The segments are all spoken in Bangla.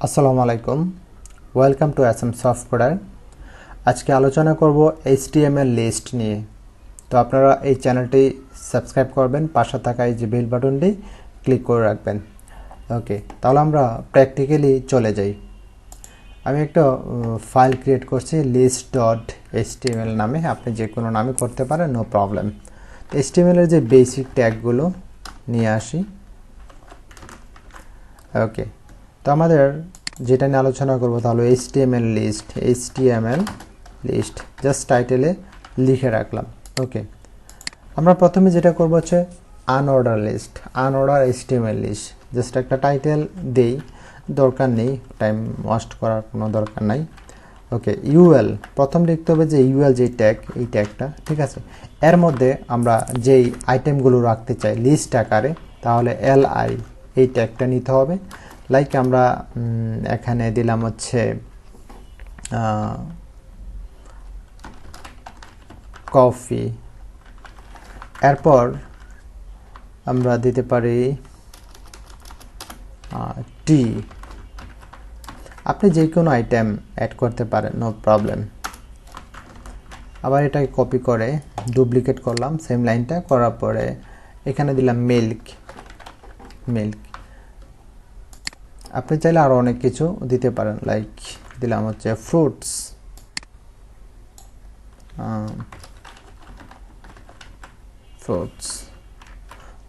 আসসালামু আলাইকুম, ওয়েলকাম টু অ্যাসাম সফটওয়্যার। আজকে আলোচনা করব HTML লিস্ট নিয়ে। তো আপনারা এই চ্যানেলটি সাবস্ক্রাইব করবেন, পাশে থাকা এই যে বেল বাটনটি ক্লিক করে রাখবেন। ওকে, তাহলে আমরা প্র্যাকটিক্যালি চলে যাই। আমি একটা ফাইল ক্রিয়েট করছি list.html নামে। আপনি যে কোনো নামে করতে পারেন, নো প্রবলেম। HTML এর যে বেসিক ট্যাগগুলো নিয়ে আসি। ওকে, তো আমাদের যেটা নিয়ে আলোচনা করবো তা হলো HTML লিস্ট জাস্ট টাইটেলে লিখে রাখলাম। ওকে, আমরা প্রথমে যেটা করবো হচ্ছে আনঅর্ডার HTML লিস্ট। জাস্ট একটা টাইটেল দেই, দরকার নেই, টাইম ওয়েস্ট করার কোনো দরকার নাই। ওকে, ইউএল প্রথম লিখতে হবে যে ইউএল যে ট্যাগ, এই ট্যাগটা, ঠিক আছে। এর মধ্যে আমরা যেই আইটেমগুলো রাখতে চাই লিস্ট আকারে, তাহলে li এই ট্যাগটা নিতে হবে। লাইক আমরা এখানে দিলাম হচ্ছে কফি, এরপর আমরা দিতে পারি টি। আপনি যে কোনো আইটেম অ্যাড করতে পারেন, নো প্রবলেম। আবার এটাকে কপি করে ডুপ্লিকেট করলাম, সেম লাইনটা করার পরে এখানে দিলাম মিল্ক। আপনি চাইলে আরও অনেক কিছু দিতে পারেন, লাইক দিলাম হচ্ছে ফ্রুটস।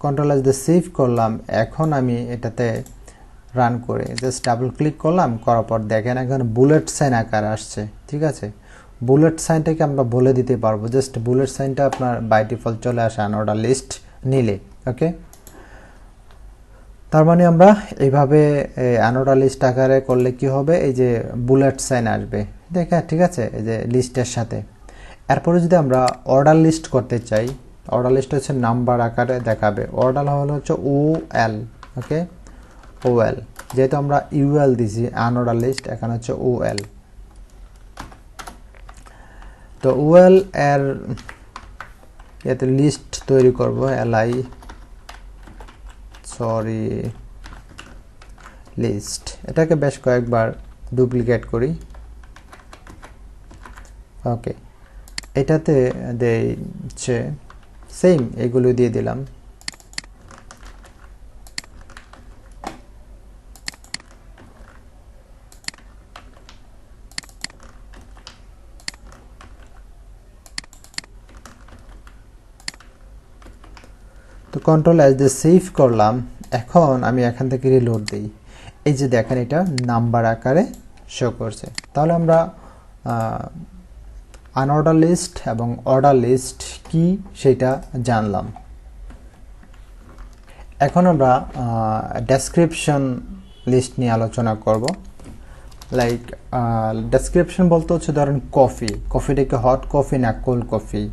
কন্ট্রোল এস দিয়ে সেভ করলাম। এখন আমি এটাতে রান করে জাস্ট ডাবল ক্লিক করলাম, করার পর দেখেন এখন বুলেট সাইন আকার আসছে, ঠিক আছে। বুলেট সাইনটাকে আমরা বলে দিতে পারবো, জাস্ট বুলেট সাইনটা আপনার বাই ডিফল্ট চলে আসে আনঅর্ডার লিস্ট নিলে। ওকে, তার মানে আমরা এইভাবে আনঅর্ডার লিস্ট আকারে করলে কি হবে, এই যে বুলেট সাইন আসবে, দেখে, ঠিক আছে, এই যে লিস্টের সাথে। এরপরে যদি আমরা অর্ডার লিস্ট করতে চাই, অর্ডার লিস্ট হচ্ছে নাম্বার আকারে দেখাবে। অর্ডার হলো হচ্ছে OL। ওকে, OL, যেহেতু আমরা UL দিছি আনঅর্ডার লিস্ট, এখানে হচ্ছে OL। তো OL এর এতে লিস্ট তৈরি করব, লিস্ট। এটাকে বেশ কয়েকবার ডুপ্লিকেট করি। ওকে, এটাতে দিচ্ছে সেম, এগুলো দিয়ে দিলাম। তো কন্ট্রোল এস দিয়ে সেভ করলাম। এখন আমি এখান থেকে রিলোড দিই, এই যে দেখেন এটা নাম্বার আকারে শো করছে। তাহলে আমরা আনঅর্ডার লিস্ট এবং অর্ডার লিস্ট কি সেটা জানলাম। এখন আমরা ডেসক্রিপশন লিস্ট নিয়ে আলোচনা করব। লাইক ডেসক্রিপশন বলতে হচ্ছে ধরেন কফিটা কি হট কফি না কোল্ড কফি,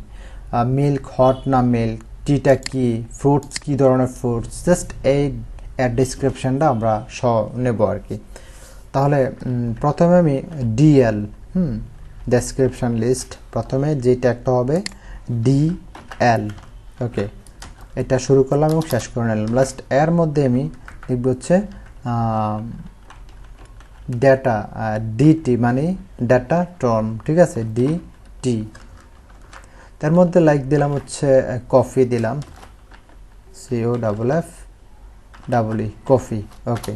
মিল্ক হট না মিল্ক, টিটা কি, ফ্রুটস কি ধরনের ফ্রুটস, জাস্ট এই ডেসক্রিপশনটা আমরা নেব আর কি। তাহলে প্রথমে আমি DL ডেসক্রিপশন লিস্ট, প্রথমে যে ট্যাগটা হবে DL। ওকে, এটা শুরু করলাম এবং শেষ করে নিলাম। লাস্ট এর মধ্যে আমি লিখব হচ্ছে ডেটা, DT মানে ডেটা টার্ম, ঠিক আছে, DT। তার মধ্যে লাইক দিলাম হচ্ছে কফি, দিলাম COFFE, কফি। ওকে,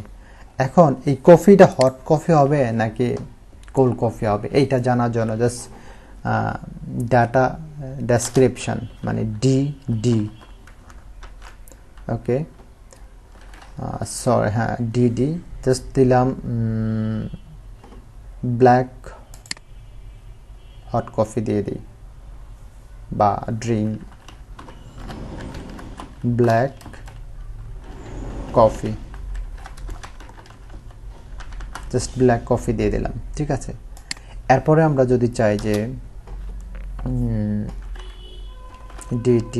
এখন এই কফিটা হট কফি হবে নাকি কোল্ড কফি হবে, এইটা জানার জন্য জাস্ট ডাটা ডেসক্রিপশন মানে DD। ওকে, সরি, হ্যাঁ, DD জাস্ট দিলাম ব্ল্যাক হট কফি দিয়ে দিই, বা drink black coffee, just black coffee দিয়ে দিলাম, ঠিক আছে। এরপরে আমরা যদি চাই যে DT,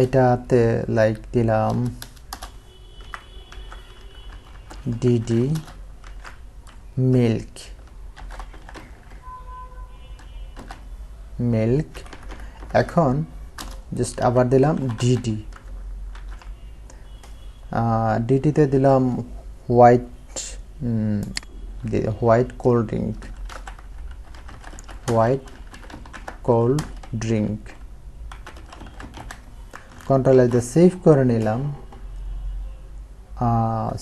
এটাতে লাইক দিলাম DD মিল্ক। এখন জাস্ট আবার দিলাম DD, DTতে দিলাম white cold drink control S দিয়ে সেভ করে নিলাম।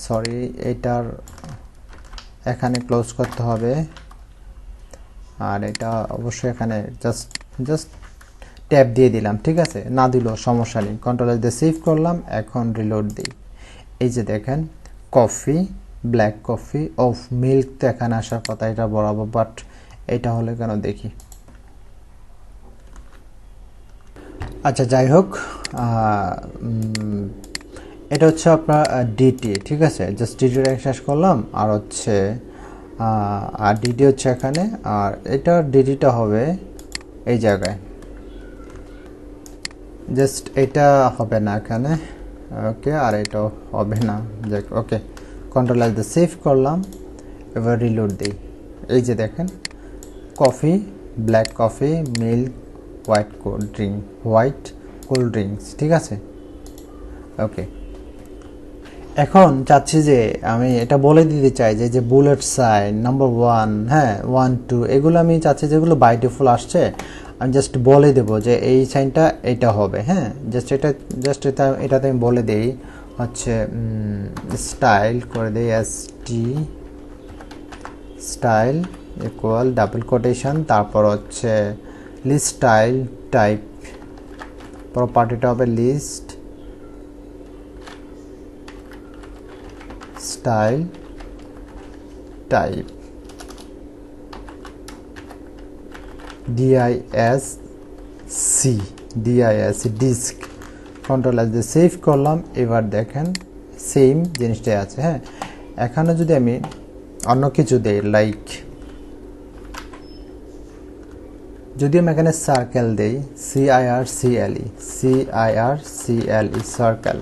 সরি, এটার এখানে ক্লোজ করতে হবে, আর এটা অবশ্যই এখানে জাস্ট ট্যাপ দিয়ে দিলাম, ঠিক আছে, না দিলেও সমস্যা নেই। কন্ট্রোল এস দিয়ে সেভ করলাম, এখন রিলোড দিই। এই যে দেখেন coffee, black coffee of milk, তো এখানে আসার কথা, এটা বরাবর, বাট এটা হলে কেন দেখি। আচ্ছা, যাই হোক, এটা হচ্ছে আপনার ডিটি, ঠিক আছে, জাস্ট ডিটিটা শেষ করলাম। আর হচ্ছে আর ডিটি হচ্ছে এখানে, আর এটা ডিটিটা হবে এই জায়গায়, জাস্ট এটা হবে না এখানে, ওকে, আর এটাও হবে না, যাক, ওকে। কন্ট্রোল এস দিয়ে সেভ করলাম, এবার রিলোড দিই। এই যে দেখেন coffee, black coffee, milk, white cold drinks, ঠিক আছে, ওকে। এখন চাচ্ছি যে আমি এটা বলে দিতে চাই যে বুলেট সাইন নাম্বার 1, হ্যাঁ, 1 2 এগুলো আমি চাচ্ছি, যেগুলো বাই ডিফল্ট আসছে আমি জাস্ট বলে দেবো যে এই সাইনটা এটা হবে, হ্যাঁ, এটাতে আমি বলে দেই হচ্ছে স্টাইল করে দেই, স্টাইল ইকুয়াল ডাবল কোটেশন, তারপর হচ্ছে লিস্ট স্টাইল টাইপ, প্রপার্টিটা হবে list style type, disc. Control S দিয়ে সেভ করলাম, এবার দেখেন সেম জিনিসটাই আছে, হ্যাঁ। এখানে যদি আমি অন্য কিছু দেই, লাইক যদি আমি এখানে সার্কেল দেই, CIRCLE সার্কেল,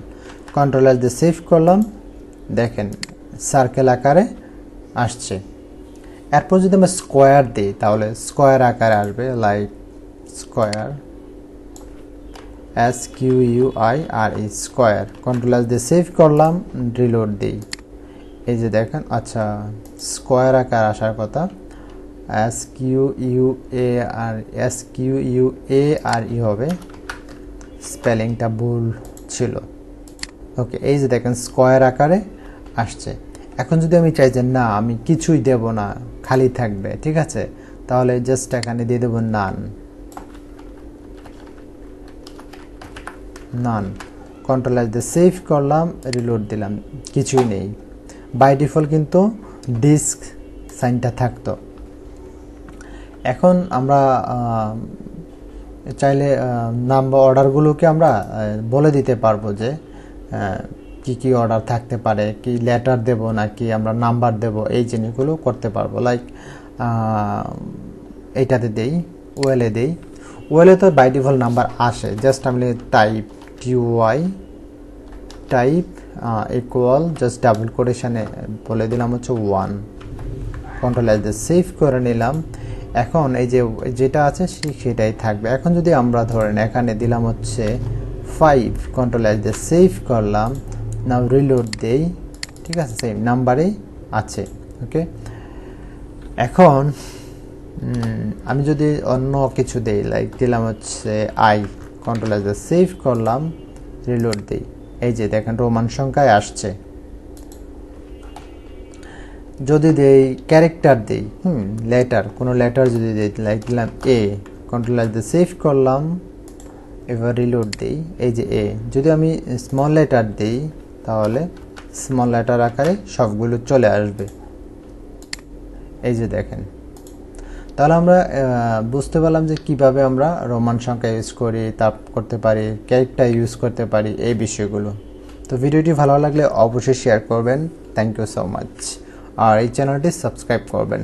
কন্ট্রোল এস দিয়ে সেভ করলাম, দেখেন সার্কেল আকারে আসছে। এরপর যদি আমি স্কোয়ার দিই তাহলে স্কোয়ার আকারে আসবে, like square, SQUIRE square. Control S দিয়ে সেভ করলাম, রিলোড দিই। এই যে দেখেন, আচ্ছা, স্কোয়ার আকার আসার কথা, SQUARE হবে, স্পেলিংটা ভুল ছিল, ওকে। এই যে দেখেন স্কোয়ার আকারে আসছে। এখন যদি আমি চাই যে না, আমি কিছুই দেব না, খালি থাকবে, ঠিক আছে, তাহলে জাস্ট এখানে দিয়ে দেবো নান। কন্ট্রোল এস দিয়ে সেভ করলাম, রিলোড দিলাম, কিছুই নেই। বাই ডিফল্ট কিন্তু ডিস্ক সাইনটা থাকতো। এখন আমরা চাইলে নাম্বার অর্ডারগুলোকে আমরা বলে দিতে পারবো যে কি অর্ডার থাকতে পারে, কি লেটার দেব নাকি আমরা নাম্বার দেব, এই জিনিসগুলো করতে পারবো। লাইক এইটাতে দেই, ওয়েলে তো বাই ডিফল্ট নাম্বার আসে, জাস্ট আমি টাইপ ইকুয়াল, জাস্ট ডাবল কোটেশনে বলে দিলাম হচ্ছে 1। কন্ট্রোল এস দিয়ে সেভ করে নিলাম। এখন এই যে যেটা আছে সেটাই থাকবে। এখন যদি আমরা ধরেন এখানে দিলাম হচ্ছে 5, কন্ট্রোল এস দিয়ে সেভ করলাম, নাও রিলোড দেই, ঠিক আছে, সেম নাম্বারেই আছে, ওকে। এখন আমি যদি অন্য কিছু দেই, লাইক দিলাম হচ্ছে I, কন্ট্রোল এস দিয়ে সেভ করলাম, রিলোড দিই। এই যে দেখেন রোমান সংখ্যায় আসছে। যদি দেই ক্যারেক্টার দেই, লেটার, কোনো লেটার যদি দেই, লাইক দিলাম A, কন্ট্রোল এস দিয়ে সেভ করলাম, এবার রিলোড দিই। এই যে A, যদি আমি স্মল লেটার দিই তাহলে স্মল লেটার আকারে সবগুলো চলে আসবে। এই যে দেখেন, তাহলে আমরা বুঝতে পারলাম যে কিভাবে আমরা রোমান সংখ্যা ইউজ করি, তা করতে পারি, ক্যারেক্টার ইউজ করতে পারি, এই বিষয়গুলো। তো ভিডিওটি ভালো লাগলে অবশ্যই শেয়ার করবেন। Thank you so much. আর এই চ্যানেলটি সাবস্ক্রাইব করবেন।